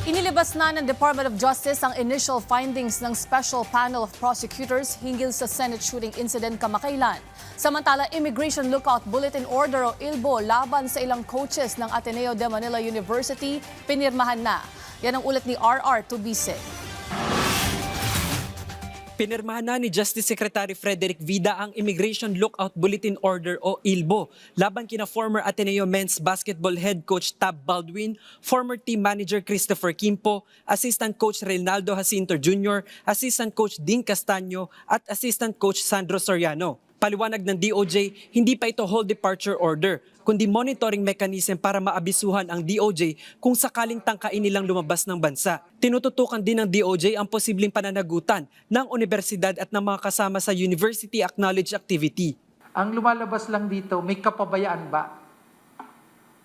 Inilabas na ng Department of Justice ang initial findings ng Special Panel of Prosecutors hinggil sa Senate shooting incident kamakailan. Samantala, Immigration Lookout Bulletin Order o ILBO laban sa ilang coaches ng Ateneo de Manila University pinirmahan na. Yan ang ulat ni RR Tubise. Pinirmahan na ni Justice Secretary Frederick Vida ang Immigration Lookout Bulletin Order o ILBO laban kina former Ateneo Men's Basketball Head Coach Tab Baldwin, former team manager Christopher Quimpo, Assistant Coach Reynaldo Jacinto Jr., Assistant Coach Dean Castaño at Assistant Coach Sandro Soriano. Paliwanag ng DOJ, hindi pa ito whole departure order, kundi monitoring mechanism para maabisuhan ang DOJ kung sakaling tangkain nilang lumabas ng bansa. Tinututukan din ng DOJ ang posibleng pananagutan ng universidad at ng mga kasama sa University Acknowledged Activity. Ang lumalabas lang dito, may kapabayaan ba?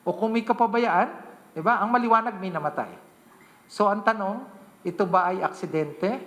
O kung may kapabayaan, diba, ang maliwanag may namatay. So ang tanong, ito ba ay aksidente?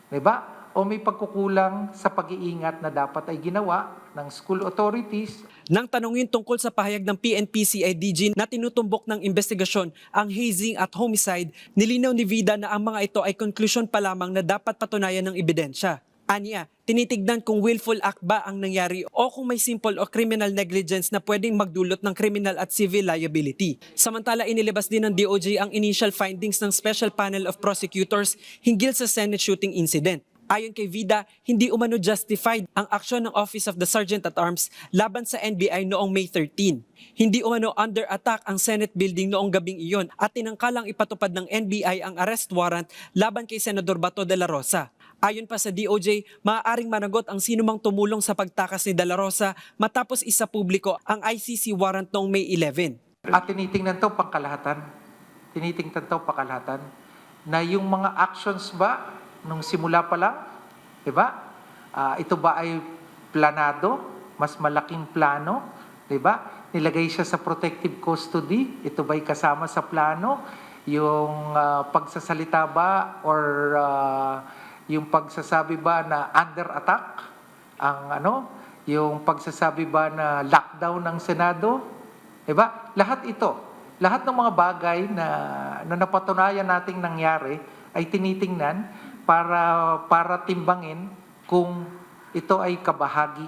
Diba? O may pagkukulang sa pag-iingat na dapat ay ginawa ng school authorities? Nang tanungin tungkol sa pahayag ng PNP-CIDG na tinutumbok ng investigasyon ang hazing at homicide, nilinaw ni Vida na ang mga ito ay conclusion pa lamang na dapat patunayan ng ebidensya. Aniya, tinitignan kung willful act ba ang nangyari o kung may simple o criminal negligence na pwedeng magdulot ng criminal at civil liability. Samantala, inilabas din ng DOJ ang initial findings ng Special Panel of Prosecutors hinggil sa Senate shooting incident. Ayon kay Vida, hindi umano justified ang aksyon ng Office of the Sergeant at Arms laban sa NBI noong May 13. Hindi umano under attack ang Senate building noong gabing iyon at tinangkalang ipatupad ng NBI ang arrest warrant laban kay Senador Bato de la Rosa. Ayon pa sa DOJ, maaaring managot ang sinumang tumulong sa pagtakas ni de la Rosa matapos isa publiko ang ICC warrant noong May 11. At tinitingnan to pangkalahatan. Tinitingnan to pangkalahatan na yung mga actions ba nung simula pa lang, diba? Ito ba ay planado? Mas malaking plano? Diba? Nilagay siya sa protective custody? Ito ba ay kasama sa plano? Yung pagsasalita ba or yung pagsasabi ba na under attack? Yung pagsasabi ba na lockdown ng Senado? Diba? Lahat ito, lahat ng mga bagay na napatunayan nating nangyari ay tinitingnan para timbangin kung ito ay kabahagi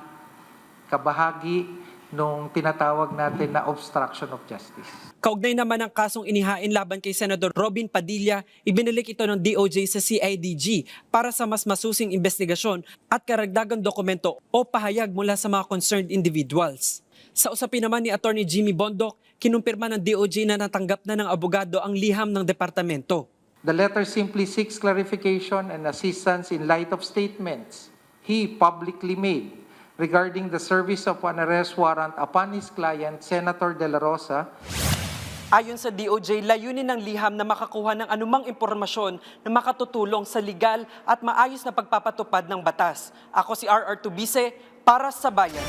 nung tinatawag natin na obstruction of justice. Kaugnay naman ang kasong inihain laban kay Senador Robin Padilla, ibinalik ito ng DOJ sa CIDG para sa mas masusing investigasyon at karagdagang dokumento o pahayag mula sa mga concerned individuals. Sa usapin naman ni Attorney Jimmy Bondoc, kinumpirma ng DOJ na natanggap na ng abogado ang liham ng departamento. The letter simply seeks clarification and assistance in light of statements he publicly made regarding the service of an arrest warrant upon his client, Senator De La Rosa. Ayon sa DOJ, layunin ng liham na makakuha ng anumang impormasyon na makatutulong sa legal at maayos na pagpapatupad ng batas. Ako si RR Tubise para sa Bayan.